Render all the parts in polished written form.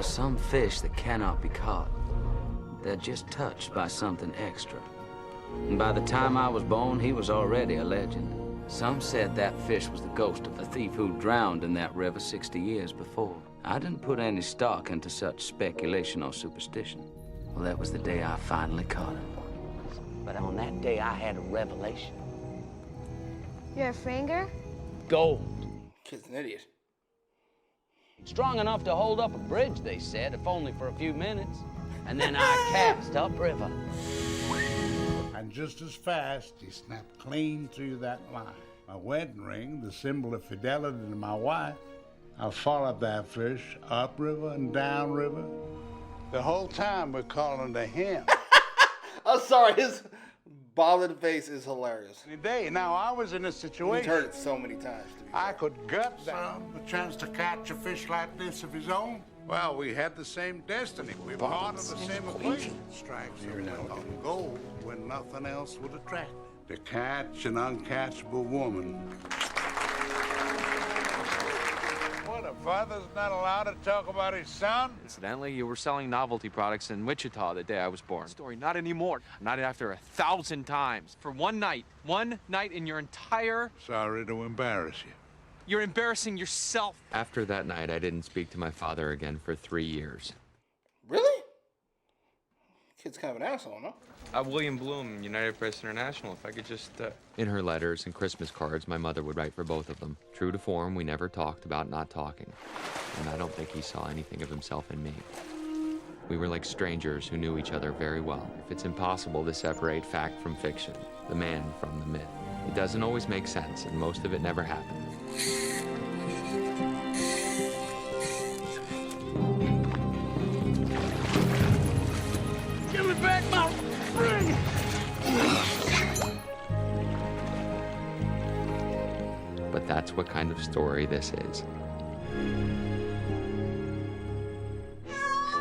are some fish that cannot be caught. They're just touched by something extra. And by the time I was born, he was already a legend. Some said that fish was the ghost of the thief who drowned in that river 60 years before. I didn't put any stock into such speculation or superstition. Well, that was the day I finally caught him. But on that day, I had a revelation. You're a finger? Gold. Kid's an idiot. Strong enough to hold up a bridge, they said, if only for a few minutes. And then I cast upriver. And just as fast, he snapped clean through that line. My wedding ring, the symbol of fidelity to my wife, I followed that fish upriver and downriver. The whole time we're calling to him. I'm sorry, his bothered face is hilarious. Today, now I was in a situation. He's heard it so many times. I could gut some a chance to catch a fish like this of his own. Well, we had the same destiny. We were part of the same equation. Strikes here now on gold when nothing else would attract. To catch an uncatchable woman. What, a father's not allowed to talk about his son? Incidentally, you were selling novelty products in Wichita the day I was born. Story, not anymore. Not after 1,000 times. For one night in your entire... Sorry to embarrass you. You're embarrassing yourself. After that night, I didn't speak to my father again for 3 years. Really? Kid's kind of an asshole, no? William Bloom, United Press International, if I could just... In her letters and Christmas cards, my mother would write for both of them. True to form, we never talked about not talking. And I don't think he saw anything of himself in me. We were like strangers who knew each other very well. If it's impossible to separate fact from fiction, the man from the myth. It doesn't always make sense, and most of it never happened. Give me back my ring! But that's what kind of story this is.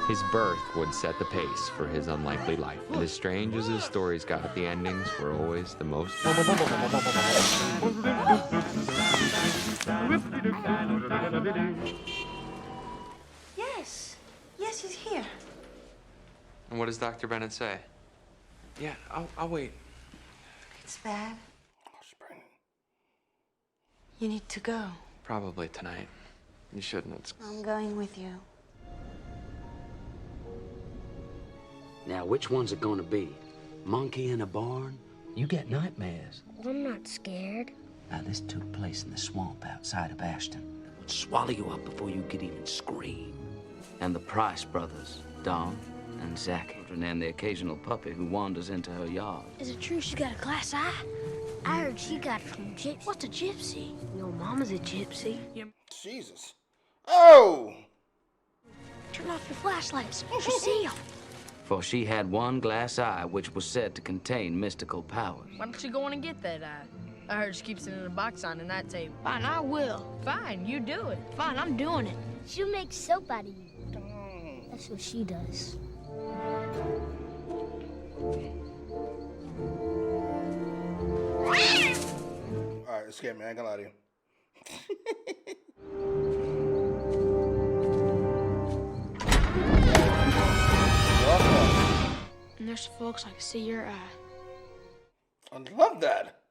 His birth would set the pace for his unlikely life. And as strange as his stories got, the endings were always the most... Yes. Yes, he's here. And what does Dr. Bennett say? Yeah, I'll wait. It's bad. Oh, she's pregnant. You need to go. Probably tonight. You shouldn't. It's... I'm going with you. Now, which one's it gonna be? Monkey in a barn? You get nightmares. I'm not scared. Now, this took place in the swamp outside of Ashton. It would swallow you up before you could even scream. And the Price brothers, Don and Zach, and the occasional puppy who wanders into her yard. Is it true she got a glass eye? I heard she got it from What's a gypsy? Your mama's a gypsy. Jesus. Oh! Turn off your flashlights. You see them. For she had one glass eye which was said to contain mystical powers. Why don't you go in and get that eye? I heard she keeps it in a box on the night table. Fine, I will. Fine, you do it. Fine, I'm doing it. She'll make soap out of you. That's what she does. Alright, it scared me. I ain't gonna lie to you. And there's folks I can see your eye. I love that.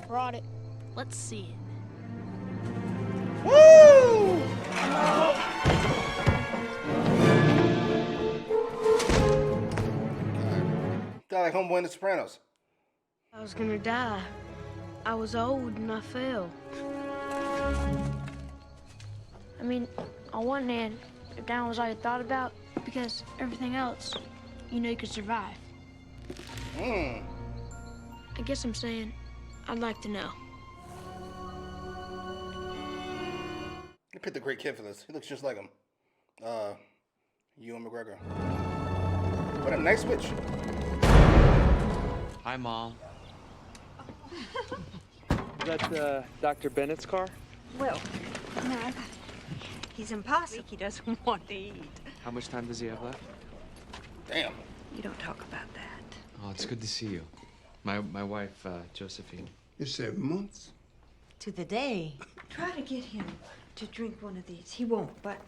Brought it. Let's see it. Woo! Got like homeboy in The Sopranos. I was gonna die. I was old and I fell. I mean, on one hand, if that was all you thought about, because everything else, you know you could survive. I guess I'm saying, I'd like to know. You picked a great kid for this. He looks just like him. Ewan McGregor. What a nice switch. Hi, Mom. Is that Dr. Bennett's car? Well, no, I got it. He's impossible. He doesn't want to eat. How much time does he have left? Damn. You don't talk about that. Oh, it's good to see you. My wife, Josephine. You 7 months? To the day. Try to get him to drink one of these. He won't, but...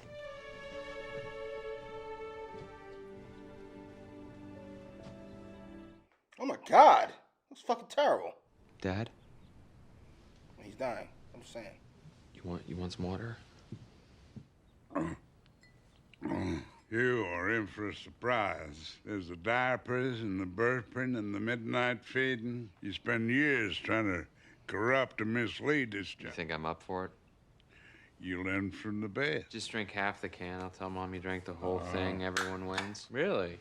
Oh my God. That's fucking terrible. Dad, He's dying. I'm just saying. you want some water? You are in for a surprise. There's the diapers and the burping and the midnight feeding. You spend years trying to corrupt and mislead this You child. think I'm up for it? You learn from the best. Just drink half the can. I'll tell Mom you drank the whole thing. Everyone wins. Really?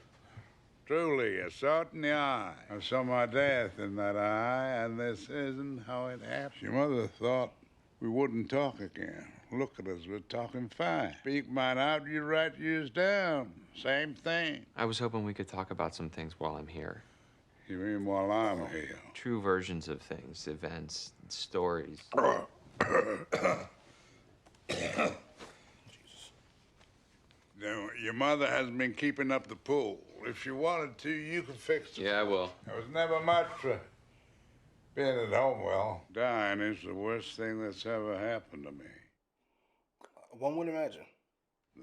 Truly, I saw it in the eye. I saw my death in that eye, and this isn't how it happened. Your mother thought we wouldn't talk again. Look at us, we're talking fine. Speak mine out, you write yours down. Same thing. I was hoping we could talk about some things while I'm here. You mean while I'm here? True versions of things, events, stories. Now, your mother hasn't been keeping up the pool. If she wanted to, you could fix it. Yeah, I will. There was never much for being at home well. Dying is the worst thing that's ever happened to me. One would imagine.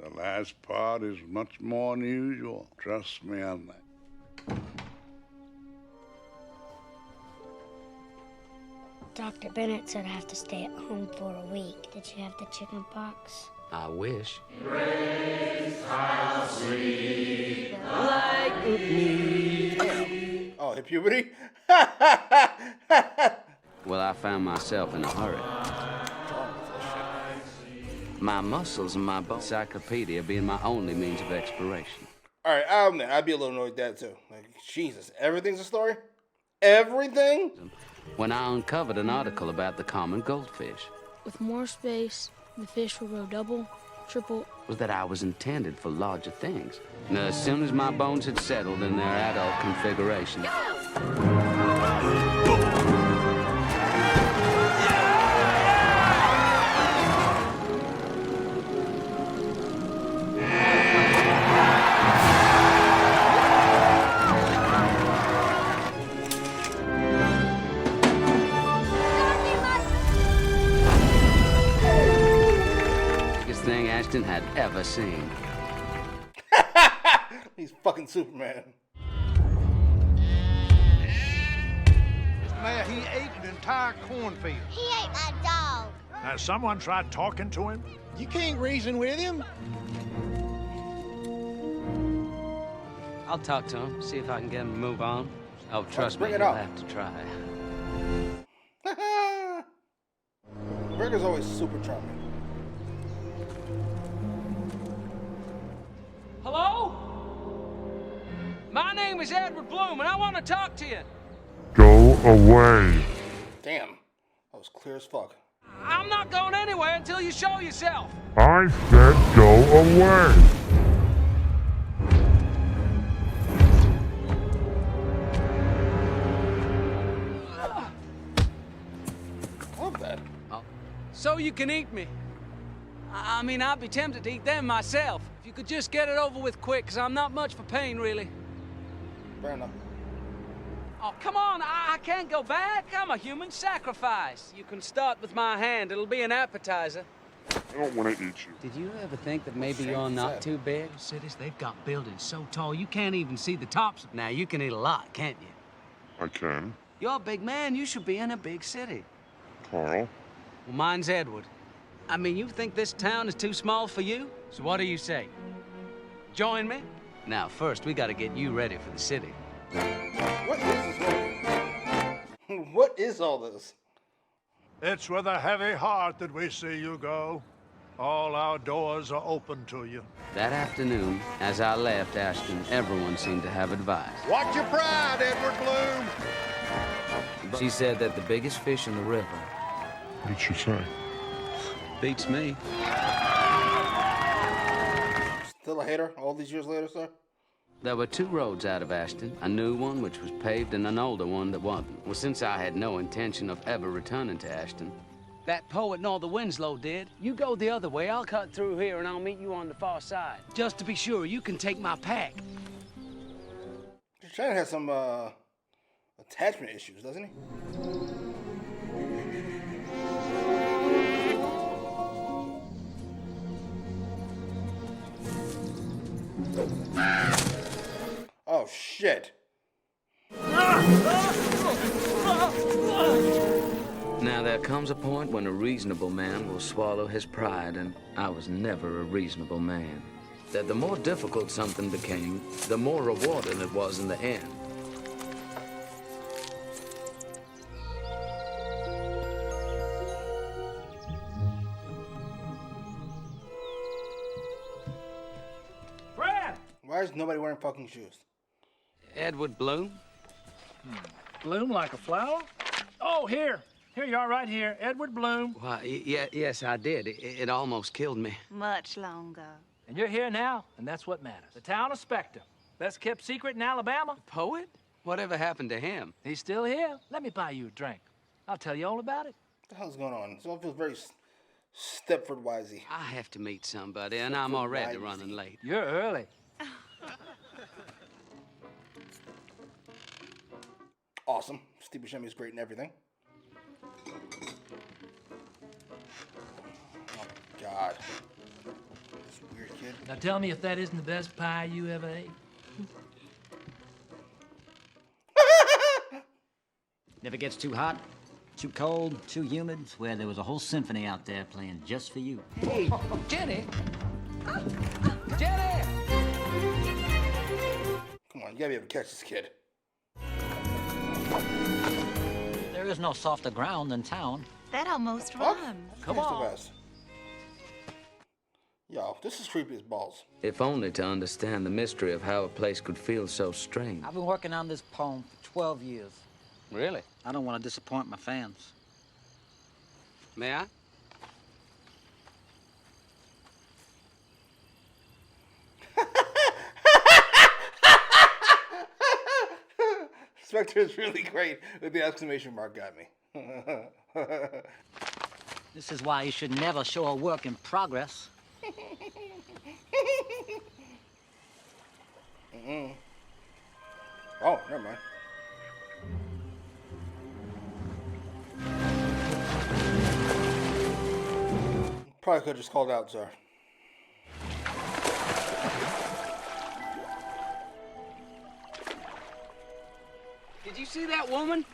The last part is much more unusual. Trust me on that. Dr. Bennett said I have to stay at home for a week. Did you have the chicken pox? I wish. Oh, hit puberty? Well, I found myself in a hurry. My muscles and my encyclopedia being my only means of exploration. All right, I'd be a little annoyed with that too. Like, Jesus, everything's a story? Everything? When I uncovered an article about the common goldfish, With more space, the fish will grow double, triple. was that I was intended for larger things. And as soon as my bones had settled in their adult configuration, biggest thing Ashton had ever seen. He's fucking Superman. Mayor, he ate an entire cornfield. He ate my dog. Has someone tried talking to him? You can't reason with him. I'll talk to him, see if I can get him to move on. Oh, trust me, bring it he'll up. have to try. Gregor's always super charming. Hello? My name is Edward Bloom, and I want to talk to you. Go away. Damn, that was clear as fuck. I'm not going anywhere until you show yourself. I said go away. Love that. So you can eat me. I mean, I'd be tempted to eat them myself. If you could just get it over with quick, because I'm not much for pain, really. Fair enough. Oh, come on, I can't go back. I'm a human sacrifice. You can start with my hand. It'll be an appetizer. I don't want to eat you. Did you ever think that maybe Shame you're is not that? too big? Cities, they've got buildings so tall you can't even see the tops. Now, you can eat a lot, can't you? I can. You're a big man. You should be in a big city. Carl. Well, mine's Edward. I mean, you think this town is too small for you? So what do you say? Join me? Now, first, we gotta get you ready for the city. What is this movie? What is all this? It's with a heavy heart that we see you go. All our doors are open to you. That afternoon, as I left Ashton, everyone seemed to have advice. Watch your pride, Edward Bloom. She said that the biggest fish in the river What did she say? beats me. Still a hater all these years later, sir? There were two roads out of Ashton, a new one which was paved and an older one that wasn't. Well, since I had no intention of ever returning to Ashton, That poet Norther Winslow did. You go the other way. I'll cut through here, and I'll meet you on the far side. Just to be sure, you can take my pack. Shannon has some attachment issues, doesn't he? Oh, shit. Now, there comes a point when a reasonable man will swallow his pride, and I was never a reasonable man. That the more difficult something became, the more rewarding it was in the end. Brad! Why is nobody wearing fucking shoes? Edward Bloom? Bloom like a flower? Oh, here. Here you are, right here. Edward Bloom. Why, yes, I did. It almost killed me. Much longer. And you're here now, and that's what matters. The town of Spectre. Best kept secret in Alabama. Poet? Whatever happened to him? He's still here. Let me buy you a drink. I'll tell you all about it. What the hell's going on? This all feels very Stepford-wisey. I have to meet somebody, and I'm already running late. You're early. Awesome. Steve Buscemi is great and everything. Oh, God. This weird kid. Now tell me if that isn't the best pie you ever ate. Never gets too hot, too cold, too humid. Swear there was a whole symphony out there playing just for you. Hey, Jenny! Jenny! Come on, you gotta be able to catch this kid. There is no softer ground than town. That almost rhymes. Come on. Yo, this is creepy as balls. If only to understand the mystery of how a place could feel so strange. I've been working on this poem for 12 years. Really? I don't want to disappoint my fans. May I? Spectre is really great with the exclamation mark got me. This is why you should never show a work in progress. Oh, never mind. Probably could have just called out, sir. Did you see that woman?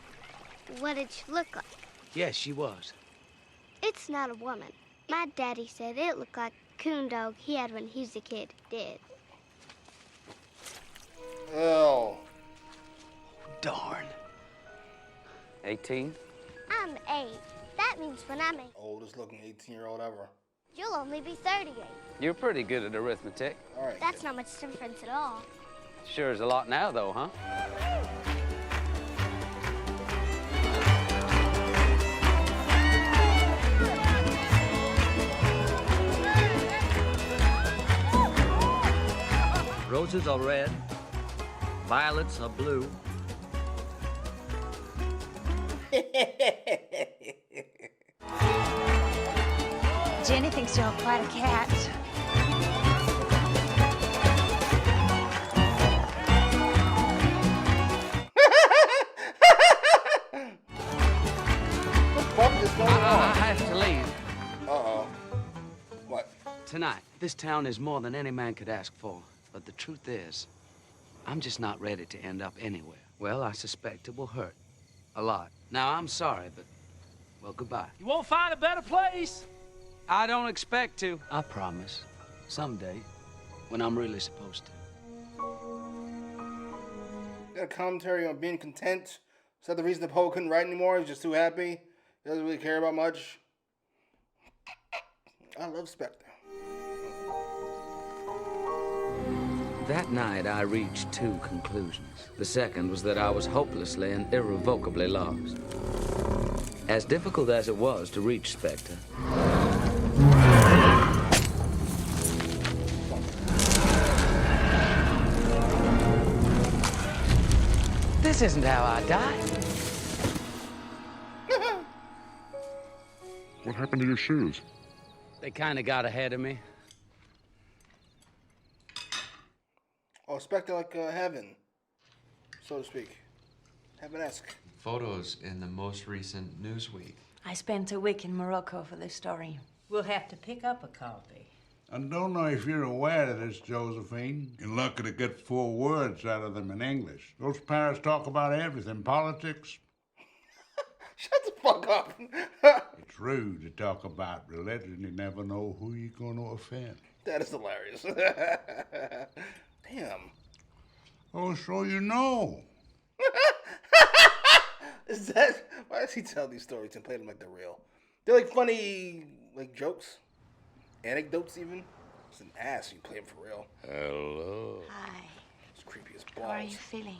What did she look like? Yes, she was. It's not a woman. My daddy said it looked like a coon dog he had when he was a kid. Did. Oh. Darn. 18? I'm 8. That means when I'm 8, Oldest looking 18-year-old ever. you'll only be 38. You're pretty good at arithmetic. All right. That's not much difference at all. Sure is a lot now, though, huh? Roses are red, violets are blue. Jenny thinks you're quite a cat. I have to leave. Uh-oh. What? Tonight, this town is more than any man could ask for. But the truth is, I'm just not ready to end up anywhere. Well, I suspect it will hurt. A lot. Now, I'm sorry, but, well, goodbye. You won't find a better place. I don't expect to. I promise. Someday, when I'm really supposed to. Got a commentary on being content. Is that the reason the poet couldn't write anymore? He's just too happy? He doesn't really care about much? I love Spectre. That night, I reached two conclusions. The second was that I was hopelessly and irrevocably lost. As difficult as it was to reach Spectre, This isn't how I died. What happened to your shoes? They kind of got ahead of me. Oh, Spectre like heaven, so to speak. Heaven-esque. Photos in the most recent Newsweek. I spent a week in Morocco for this story. We'll have to pick up a copy. I don't know if you're aware of this, Josephine. You're lucky to get 4 words out of them in English. Those parents talk about everything, politics. Shut the fuck up. It's rude to talk about religion. You never know who you're going to offend. That is hilarious. Damn. Oh, so you know. Is that... Why does he tell these stories and play them like they're real? They're like funny, like jokes. Anecdotes even. It's an ass. You play them for real. Hello. Hi. It's creepy as balls. How are you feeling?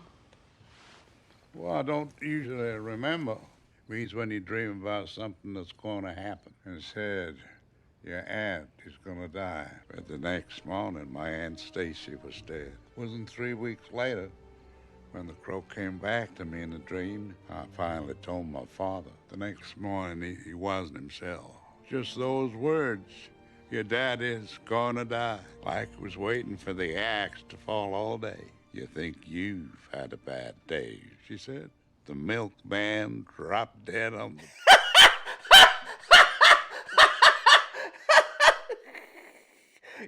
Well, I don't usually remember. It means when you dream about something that's going to happen. And said, your aunt is going to die. But the next morning, my Aunt Stacy was dead. Wasn't 3 weeks later, when the crow came back to me in the dream, I finally told my father. The next morning, he wasn't himself. Just those words. Your dad is gonna die. Like he was waiting for the axe to fall all day. You think you've had a bad day, she said. The milkman dropped dead on the...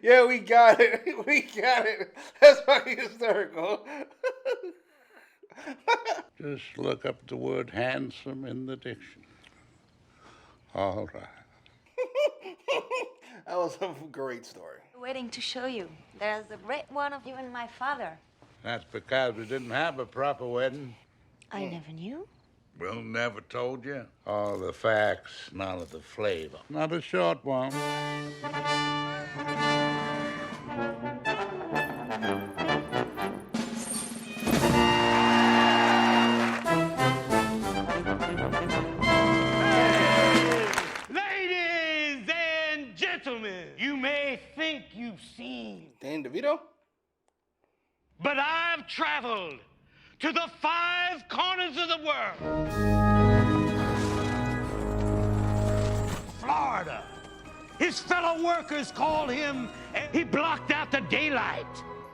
Yeah, we got it. We got it. That's fucking hysterical. Just look up the word handsome in the dictionary. All right. That was a great story. Waiting to show you. There's a great one of you and my father. That's because we didn't have a proper wedding. I never knew. Will never told you. All the facts, none of the flavor. Not a short one. Ladies and gentlemen, you may think you've seen. Dan DeVito? But I've traveled to the 5 corners of the world. Florida. His fellow workers called him, and he blocked out the daylight.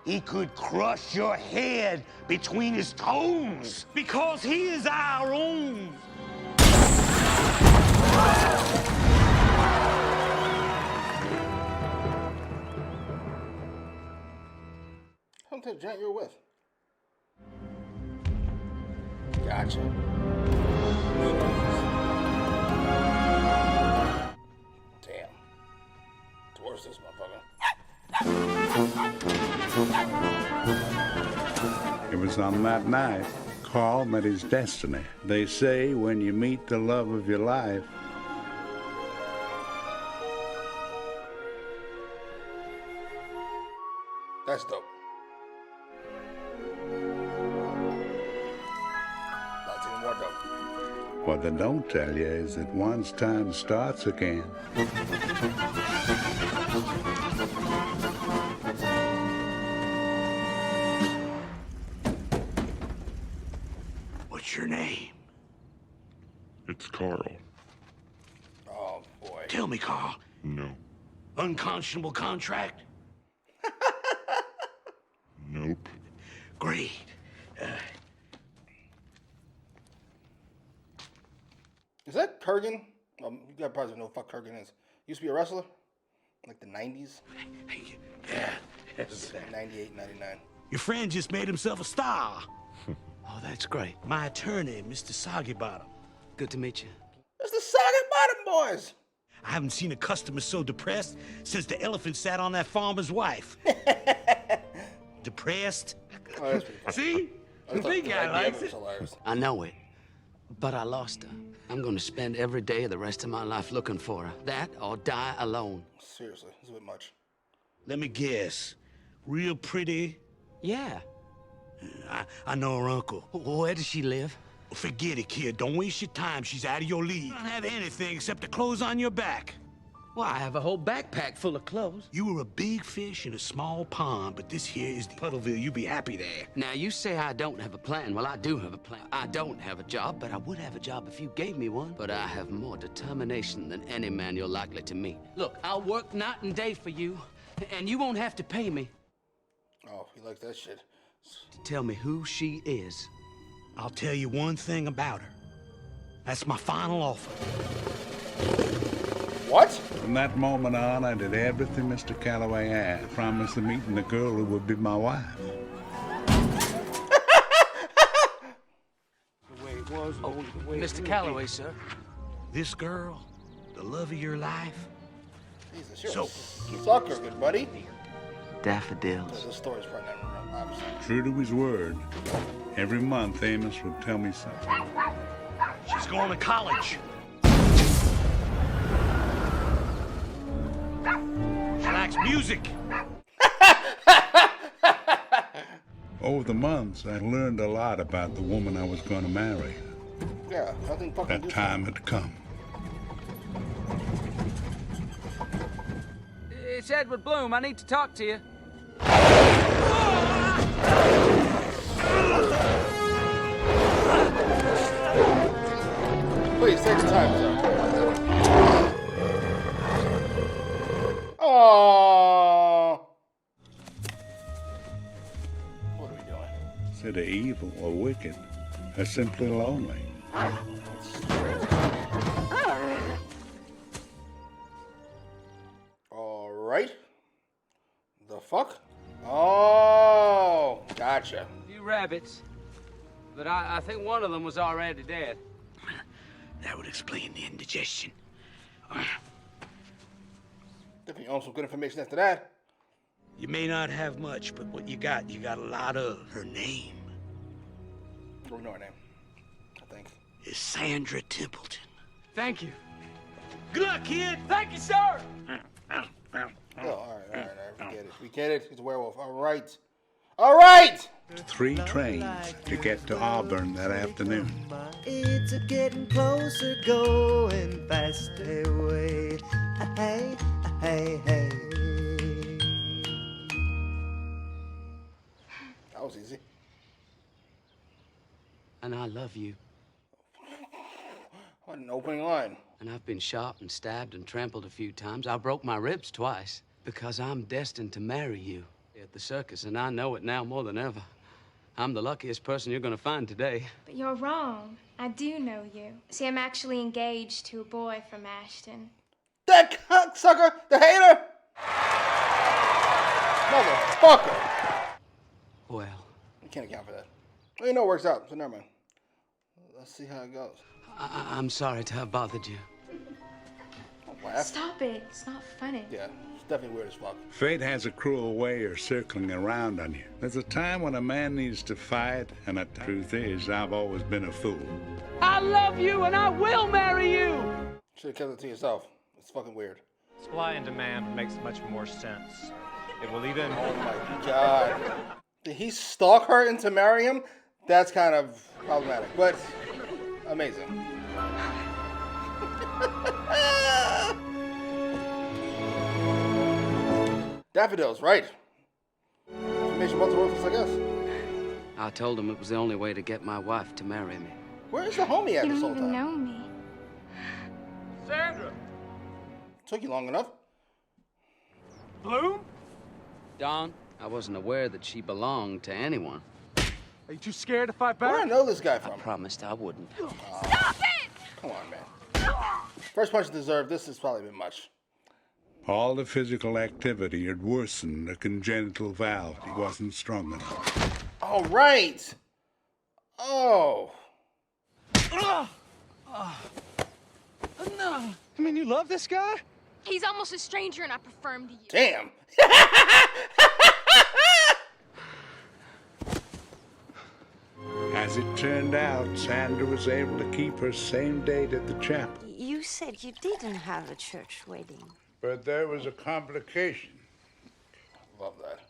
He could crush your head between his toes because he is our own. Come to the giant you're with. Gotcha. Damn. Where's this motherfucker? It was on that night Carl met his destiny. They say when you meet the love of your life, That's dope. That's even more dope. what they don't tell you is that once time starts again, What's your name? It's Carl. Oh, boy. Tell me, Carl. No. Unconscionable contract? Nope. Great. Is that Kurgan? You guys probably know what the fuck Kurgan is. Used to be a wrestler? Like the 90s? Yeah. Yes. Like 98, 99. Your friend just made himself a star. Oh, that's great. My attorney, Mr. Soggy Bottom. Good to meet you. It's the Saga Bottom Boys! I haven't seen a customer so depressed since the elephant sat on that farmer's wife. Depressed? Oh, that's pretty funny. See? The big guy likes it. I know it, but I lost her. I'm gonna spend every day of the rest of my life looking for her. That or die alone. Seriously, it's a bit much. Let me guess. Real pretty? Yeah. I know her uncle. Where does she live? Forget it, kid. Don't waste your time. She's out of your league. You don't have anything except the clothes on your back. Well, I have a whole backpack full of clothes. You were a big fish in a small pond, but this here is the Puddleville. You be happy there. Now, you say I don't have a plan. Well, I do have a plan. I don't have a job, but I would have a job if you gave me one. But I have more determination than any man you're likely to meet. Look, I'll work night and day for you, and you won't have to pay me. Oh, he likes that shit. To tell me who she is. I'll tell you one thing about her. That's my final offer. What? From that moment on, I did everything Mr. Calloway asked. I promised to meet the girl who would be my wife. Mr. Calloway, sir. This girl, the love of your life. Jesus, you're a sucker, good buddy. Daffodils. This story's probably not real, obviously. True to his word, every month Amos would tell me something. She's going to college. She likes music. Over the months, I learned a lot about the woman I was going to marry. Yeah, nothing fucking. That time had come. It's Edward Bloom. I need to talk to you. Please take your time, sir. Oh. What are we doing? Instead of evil or wicked, they're simply lonely. All right. The fuck? Oh, gotcha. A few rabbits, but I think one of them was already dead. That would explain the indigestion. Definitely own some good information after that. You may not have much, but what you got a lot of. Her name We know her name, I think. is Sandra Templeton. Thank you. Good luck, kid. Thank you, sir. Oh, all right. We get it. We get it. He's a werewolf. All right. All right. 3 trains to get to Auburn that afternoon. It's a getting closer, going faster away. Hey, hey, hey. That was easy. And I love you. What an opening line. And I've been shot and stabbed and trampled a few times. I broke my ribs twice because I'm destined to marry you at the circus, and I know it now more than ever. I'm the luckiest person you're going to find today. But you're wrong. I do know you. See, I'm actually engaged to a boy from Ashton. That cocksucker, the hater! Motherfucker! Well. You can't account for that. Well, you know it works out, so never mind. Let's see how it goes. I'm sorry to have bothered you. Don't laugh. Stop it. It's not funny. Yeah, it's definitely weird as fuck. Fate has a cruel way of circling around on you. There's a time when a man needs to fight, and the truth is, I've always been a fool. I love you, and I will marry you! Should have kept it to yourself. It's fucking weird. Supply and demand makes much more sense. It will even... Oh my god. Did he stalk her into marrying him? That's kind of problematic, but amazing. Daffodils, right. Information about the worthless, I guess. I told him it was the only way to get my wife to marry me. Where's the homie at this whole time? You don't even know me. Sandra! Took you long enough. Bloom? Don, I wasn't aware that she belonged to anyone. Are you too scared to fight back? Where do I know this guy from? I promised I wouldn't. Stop it! Come on, man. First punch deserved. This has probably been much. All the physical activity had worsened a congenital valve. He wasn't strong enough. All right. Oh. No. I mean, you love this guy? He's almost a stranger and I prefer him to you. Damn. As it turned out, Sandra was able to keep her same date at the chapel. You said you didn't have a church wedding. But there was a complication. Love that.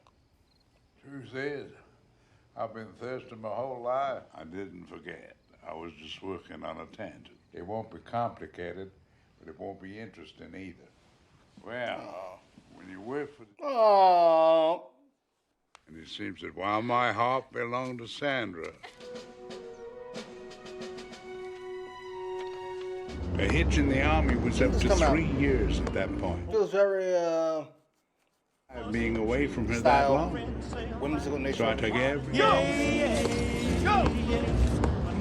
Truth is, I've been thirsty my whole life. I didn't forget. I was just working on a tangent. It won't be complicated, but it won't be interesting either. Well, when you work for the... Oh. And it seems that while my heart belonged to Sandra, a hitch in the army was up to 3 years at that point. Feels very, Being away from her style, that long, whimsical nature. so I took every... Go!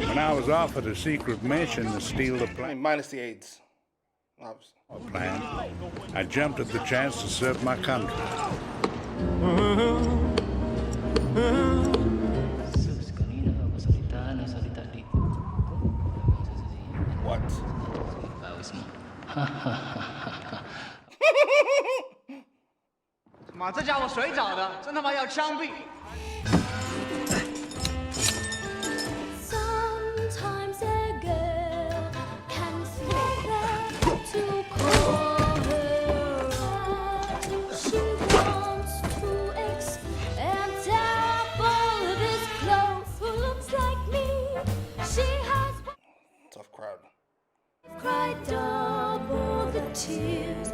When I was offered a secret mission to steal the plane, minus the AIDS. Obviously. Plan. I jumped at the chance to serve my country. What? 妈，这家伙谁找的？真他妈要枪毙！ Sometimes a girl can swear to call her out. She wants to and up all of his clothes. Who looks like me? She has Tough crowd. cried double the tears,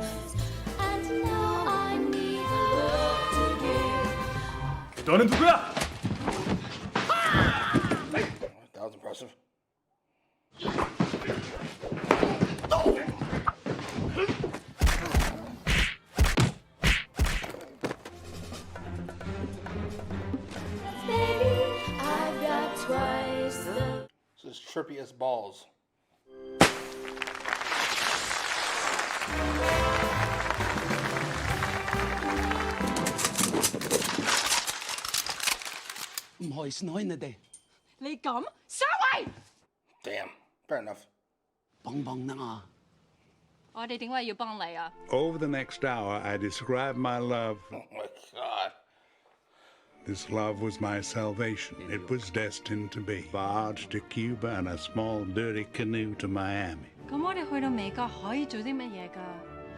and now I need love to give. 너는 누구야? That was impressive. Baby, I've got twice the. This is trippy as balls. Damn. Fair enough. Over the next hour, I described my love. Oh my God. This love was my salvation. It was destined to be. Barge to Cuba and a small dirty canoe to Miami. 咁我哋去到美國可以做啲乜嘢㗎？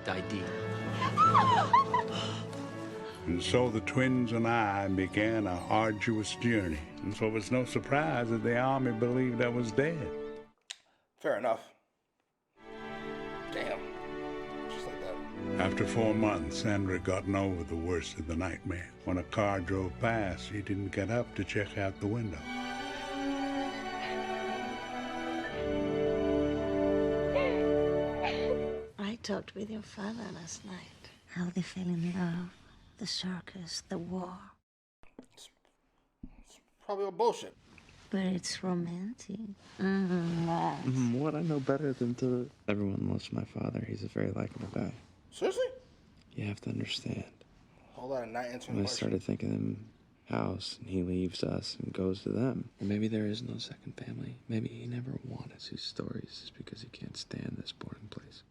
大啲。 And so the twins and I began a arduous journey. And so it's no surprise that the army believed I was dead. Fair enough. Damn. Just like that. After 4 months, Sandra had gotten over the worst of the nightmare. When a car drove past, she didn't get up to check out the window. I talked with your father last night. How they fell in love. The circus, the war. It's probably all bullshit. But it's romantic. What I know better than to... Everyone loves my father. He's a very likable guy. Seriously? You have to understand. A whole lot of not answering When I questions. started thinking of him house, and he leaves us and goes to them. Or maybe there is no second family. Maybe he never wanted his stories just because he can't stand this boarding place.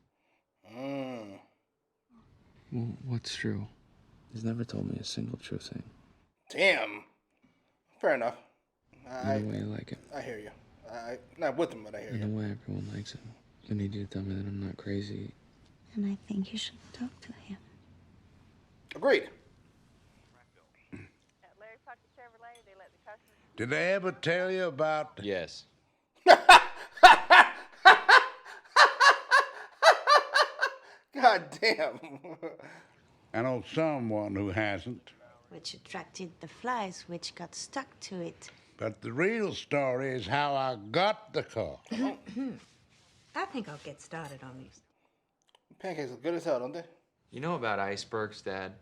Well, what's true? He's never told me a single true thing. Damn. Fair enough. In the way I like him. I hear you. Not with him, but I hear In you. the way everyone likes him. I need you to tell me that I'm not crazy. And I think you should talk to him. Agreed. Did I ever tell you about... Yes. God damn. I know someone who hasn't. Which attracted the flies, which got stuck to it. But the real story is how I got the car. I think I'll get started on these. Pancakes look good as hell, don't they? You know about icebergs, Dad?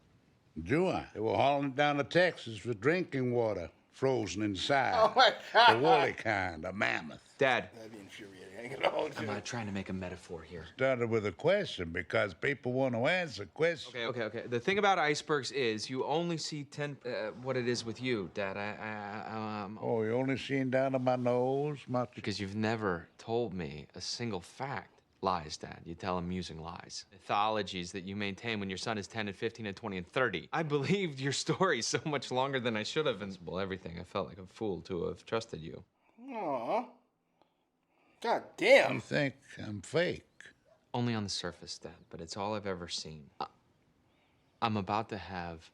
Do I? They were hauling it down to Texas for drinking water, frozen inside. Oh my God. The woolly kind, a mammoth. Dad. That'd be infuriating. I ain't gonna hold you. I'm not trying to make a metaphor here. Started with a question because people want to answer questions. Okay. The thing about icebergs is you only see what it is with you, Dad. Oh, you only seen down to my nose? Because you've never told me a single fact. Lies, Dad. You tell amusing lies. Mythologies that you maintain when your son is 10 and 15 and 20 and 30. I believed your story so much longer than I should have, and well, everything. I felt like a fool to have trusted you. Aw. God damn. You think I'm fake? Only on the surface, Dad, but it's all I've ever seen. I'm about to have...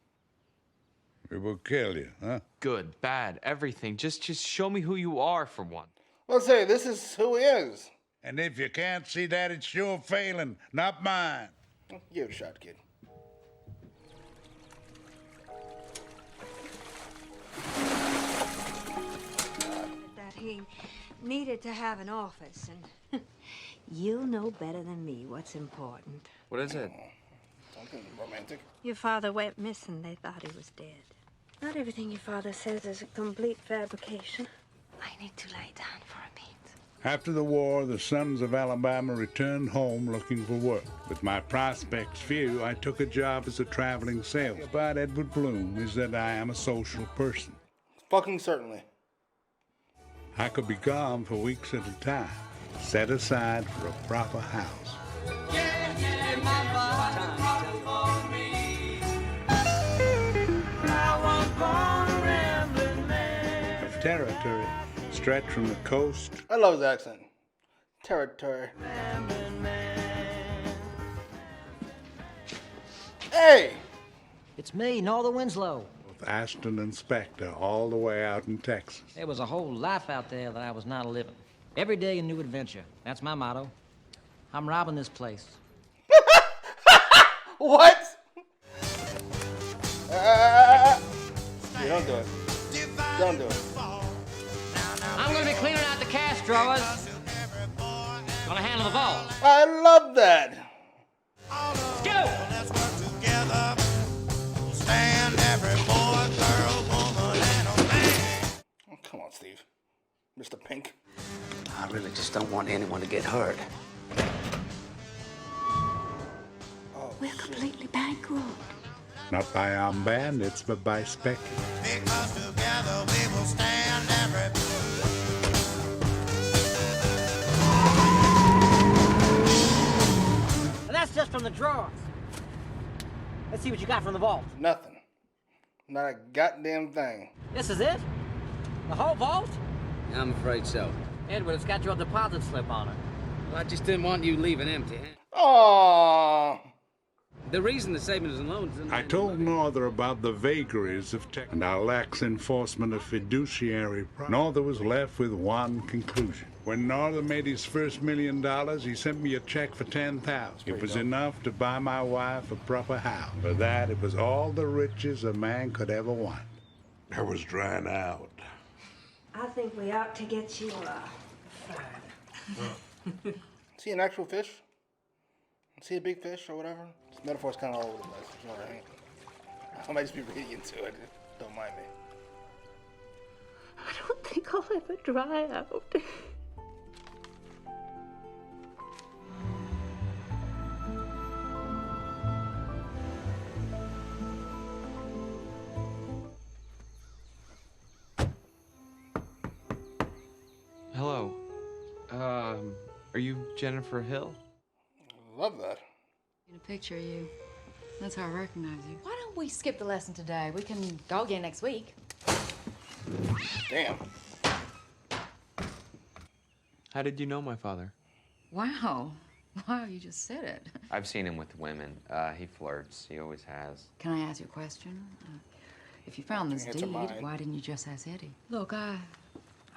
It will kill you, huh? Good, bad, everything. Just show me who you are for one. Let's say this is who he is. And if you can't see that, it's your failing, not mine. Give it a shot, kid. That he needed to have an office, and you know better than me what's important. What is it? Something romantic. Your father went missing. They thought he was dead. Not everything your father says is a complete fabrication. I need to lie down for a bit. After the war, the sons of Alabama returned home looking for work. With my prospects few, I took a job as a traveling salesman. About Edward Bloom is that I am a social person. Fucking certainly. I could be gone for weeks at a time, set aside for a proper house. Of territory stretched from the coast. I love his accent. Territory. Hey! It's me, Northern Winslow. With Ashton and Spectre all the way out in Texas. There was a whole life out there that I was not living. Every day a new adventure. That's my motto. I'm robbing this place. What? Yeah, don't do it. Don't do it. I'm gonna be cleaning out the cash drawers. Gonna handle the vault. I love that. Go! Oh, come on, Steve. Mr. Pink. I really just don't want anyone to get hurt. Oh, We're completely bankrupt. Not by armed bandits, but by Spectre. Because together we will stand every. And that's just from the drawers. Let's see what you got from the vault. Nothing. Not a goddamn thing. This is it? The whole vault? I'm afraid so. Edward, it's got your deposit slip on it. Well, I just didn't want you leaving empty. Aww. The reason the savings and loans... I told Norther about the vagaries of tech and our lax enforcement of fiduciary promise. Norther was left with one conclusion. When Norther made his first $1 million, he sent me a check for $10,000. It was enough to buy my wife a proper house. For that, it was all the riches a man could ever want. I was drying out. I think we ought to get you a fire. Is he an actual fish? Is he a big fish or whatever? This metaphor's kind of all over the place. You know what I mean? I might just be reading into it. Don't mind me. I don't think I'll ever dry out. Hello. Are you Jennifer Hill? Love that. In a picture of you. That's how I recognize you. Why don't we skip the lesson today? We can go again next week. Damn. How did you know my father? Wow. Wow, you just said it. I've seen him with women. He flirts. He always has. Can I ask you a question? If you found this Answer deed, mine. why didn't you just ask Eddie? Look,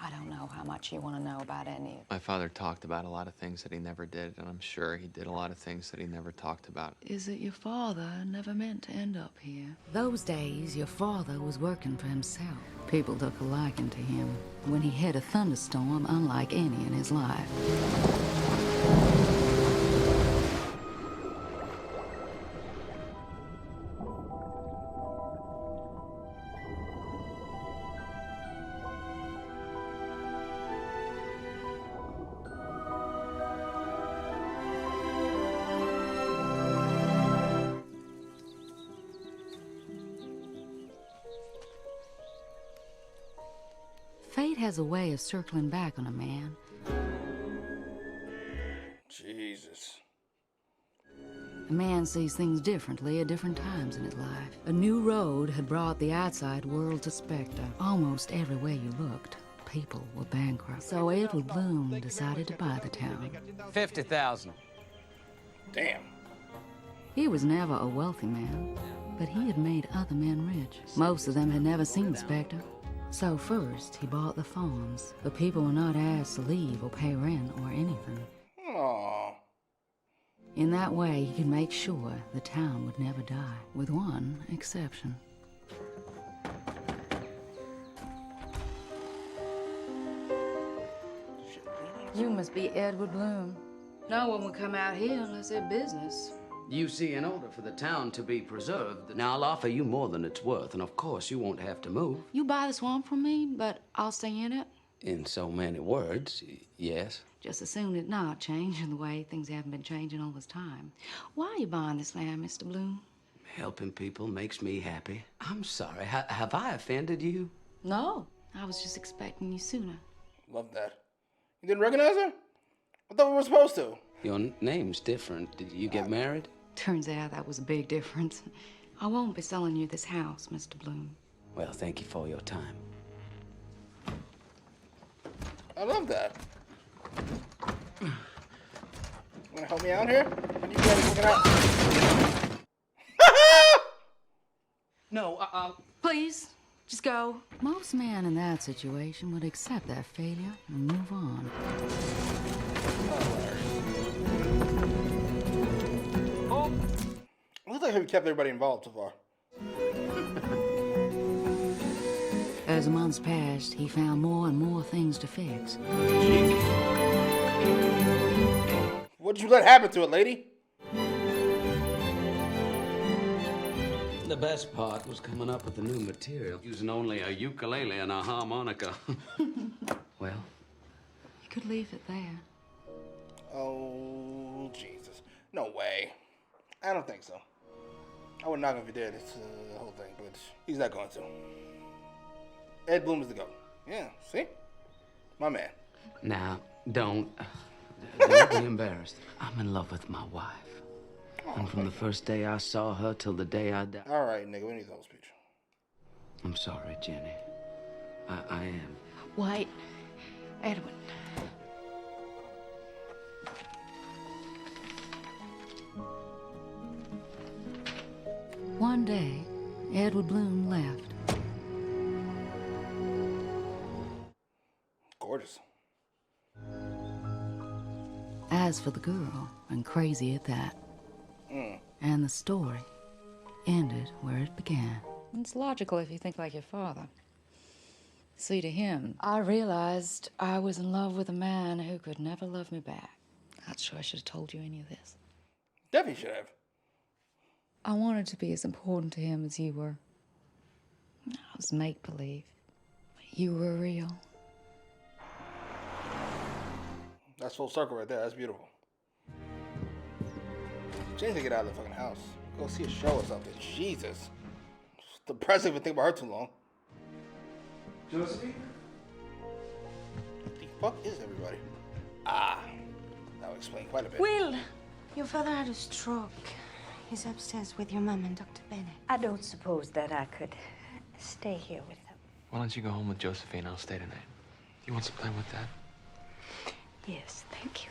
I don't know how much you want to know about any of it. My father talked about a lot of things that he never did, and I'm sure he did a lot of things that he never talked about. Is it your father never meant to end up here? Those days, your father was working for himself. People took a liking to him when he hit a thunderstorm unlike any in his life. Fate has a way of circling back on a man. Jesus. A man sees things differently at different times in his life. A new road had brought the outside world to Spectre. Almost everywhere you looked, people were bankrupt. So Edward Bloom decided to buy the town. 50,000. Damn. He was never a wealthy man, but he had made other men rich. Most of them had never seen Spectre. So first, he bought the farms, but people were not asked to leave or pay rent or anything. Aww. In that way, he could make sure the town would never die, with one exception. You must be Edward Bloom. No one would come out here unless they're business. You see, in order for the town to be preserved, now I'll offer you more than it's worth, and of course you won't have to move. You buy the swamp from me, but I'll stay in it? In so many words, yes. Just as soon it not change in the way things haven't been changing all this time. Why are you buying this land, Mr. Bloom? Helping people makes me happy. I'm sorry. Have I offended you? No. I was just expecting you sooner. Love that. You didn't recognize her? I thought we were supposed to. Your name's different. Did you get married? Turns out that was a big difference. I won't be selling you this house, Mr. Bloom. Well, thank you for your time. I love that. You wanna help me out here? What are you guys looking out? No, please, just go. Most men in that situation would accept their failure and move on. Looks like we kept everybody involved so far. As months passed, he found more and more things to fix. What'd you let happen to it, lady? The best part was coming up with the new material, using only a ukulele and a harmonica. Well? You could leave it there. Oh, Jesus. No way. I don't think so. I would knock him if he did. It's the whole thing, but he's not going to. Ed Bloom is the GOAT. Yeah, see? My man. Now, don't be embarrassed. I'm in love with my wife. And from the first day I saw her till the day I died. All right, nigga, we need the whole speech. I'm sorry, Jenny. I am. Wait, Edwin. One day, Edward Bloom left. Gorgeous. As for the girl, and crazy at that. And the story ended where it began. It's logical if you think like your father. See, to him, I realized I was in love with a man who could never love me back. Not sure I should have told you any of this. Definitely should have. I wanted to be as important to him as you were. I was make-believe, but you were real. That's full circle right there. That's beautiful. She needs to get out of the fucking house. Go see a show or something. Jesus. It's depressing if you think about her too long. Josephine? What the fuck is everybody? Ah. That would explain quite a bit. Will! Your father had a stroke. He's upstairs with your mom and Dr. Bennett. I don't suppose that I could stay here with them. Why don't you go home with Josephine? I'll stay tonight. You want some time with Dad? Yes, thank you.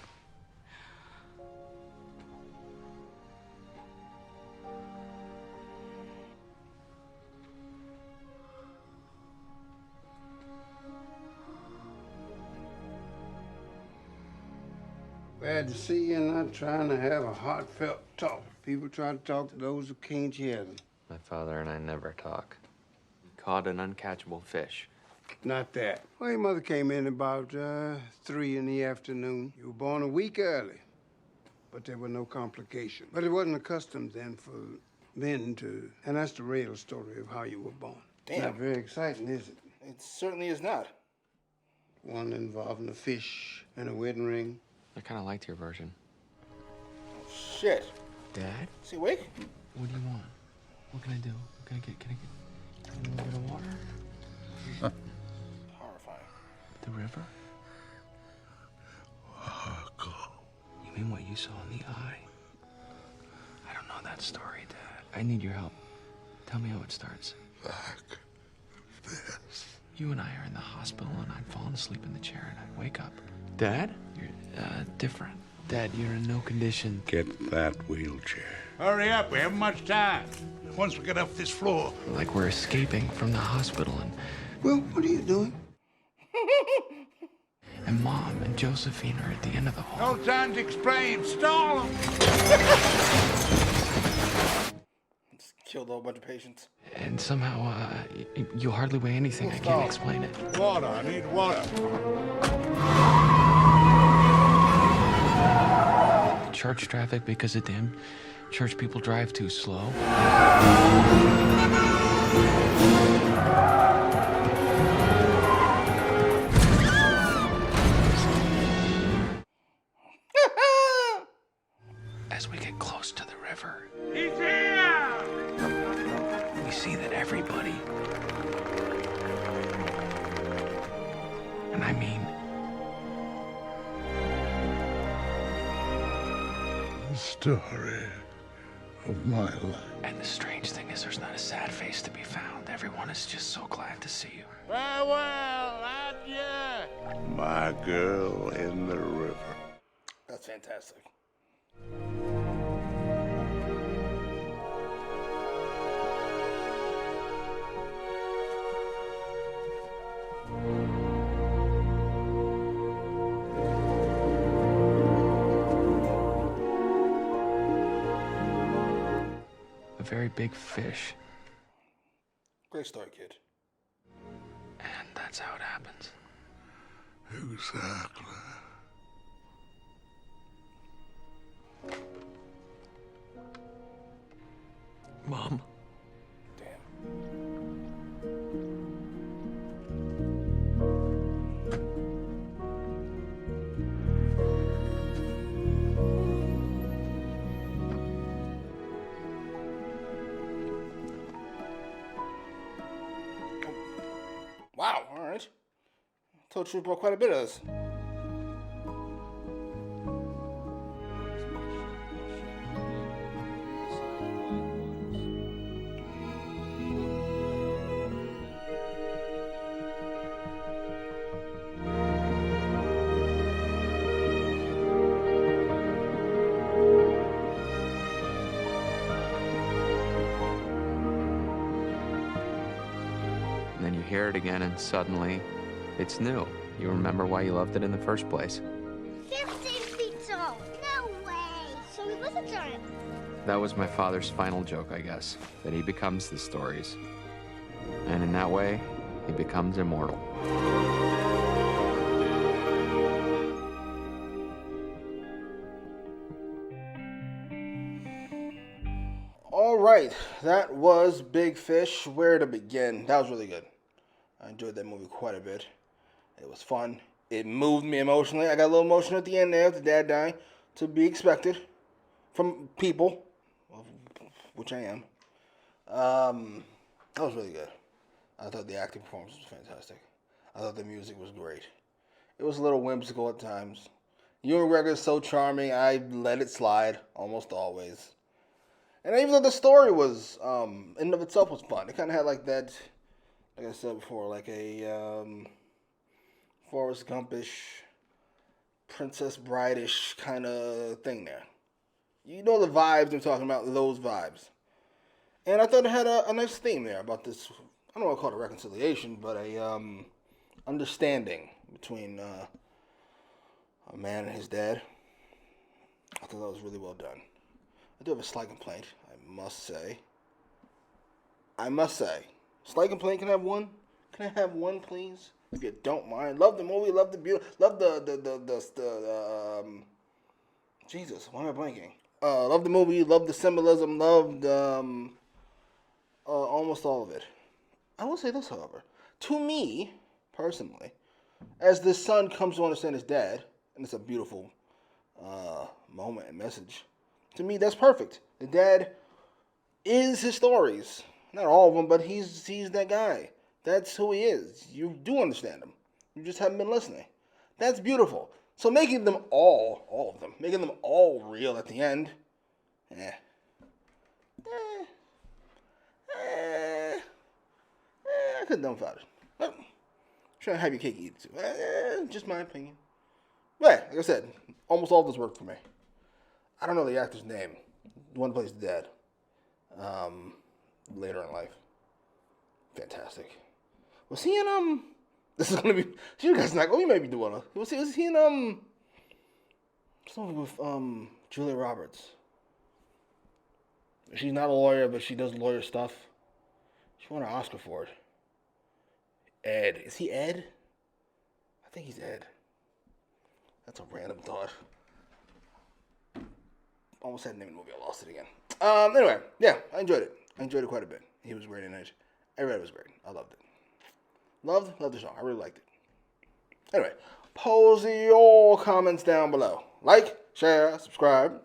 Glad to see you not trying to have a heartfelt talk. People try to talk to those who can't hear them. My father and I never talk. We caught an uncatchable fish. Not that. Well, your mother came in about 3 in the afternoon. You were born a week early, but there were no complications. But it wasn't accustomed then for men to, and that's the real story of how you were born. Damn. Not very exciting, is it? It certainly is not. One involving a fish and a wedding ring. I kind of liked your version. Oh, shit. Dad? Is he awake? What do you want? What can I do? What can I get? Can I get a water? Horrifying. The river? You mean what you saw in the eye? I don't know that story, Dad. I need your help. Tell me how it starts. Like this. You and I are in the hospital, and I'd fallen asleep in the chair, and I'd wake up. Dad? You're different. Dad, you're in no condition. Get that wheelchair. Hurry up, we haven't much time. Once we get off this floor. Like we're escaping from the hospital, and... Well, what are you doing? And Mom and Josephine are at the end of the hall. No time to explain. Stall them. Just killed a whole bunch of patients. And somehow, you hardly weigh anything. I can't explain it. Water, I need water. Church traffic because of them. Church people drive too slow. And I mean, The story of my life. and the strange thing is there's not a sad face to be found. Everyone is just so glad to see you. Farewell, adieu. My girl in the river. That's fantastic. A very big fish. Great story, kid. And that's how it happens. Exactly. Mom. Wow, all right. Told you about quite a bit of this. And then you hear it again, and suddenly, it's new. You remember why you loved it in the first place. 15 feet tall. No way. So he was a giant. That was my father's final joke, I guess, that he becomes the stories. And in that way, he becomes immortal. All right, that was Big Fish. Where to begin? That was really good. I enjoyed that movie quite a bit. It was fun. It moved me emotionally. I got a little emotional at the end there with the dad dying. To be expected from people, which I am. That was really good. I thought the acting performance was fantastic. I thought the music was great. It was a little whimsical at times. Ewan McGregor is so charming. I let it slide almost always. And even though the story was, in and of itself was fun. It kind of had like that, like I said before, like a Forrest Gumpish, Princess Bride-ish kind of thing there. You know the vibes I'm talking about, those vibes. And I thought it had a nice theme there about this, I don't want to call it a reconciliation, but a understanding between a man and his dad. I thought that was really well done. I do have a slight complaint, I must say. Slight complaint, can I have one? Can I have one, please? If you don't mind. Love the movie, love the beauty, love Jesus, why am I blanking? Love the movie, love the symbolism, loved almost all of it. I will say this, however. To me, personally, as this son comes to understand his dad, and it's a beautiful moment and message, to me, that's perfect. The dad is his stories. Not all of them, but he's that guy. That's who he is. You do understand him. You just haven't been listening. That's beautiful. So making them all of them, making them all real at the end, I could have done without it. But trying to have your cake and eat it too. Just my opinion. But like I said, almost all of this worked for me. I don't know the actor's name. The one who plays the dad. Later in life. Fantastic. Was he in this is gonna be you guys like, oh, you may be doing it. Was he in something with Julia Roberts? She's not a lawyer, but she does lawyer stuff. She won an Oscar for it. Ed. Is he Ed? I think he's Ed. That's a random thought. Almost had the name of the movie. I lost it again. Anyway, yeah, I enjoyed it. I enjoyed it quite a bit. He was great in it. Everybody was great. I loved it. Loved the song. I really liked it. Anyway, pose your comments down below. Like, share, subscribe.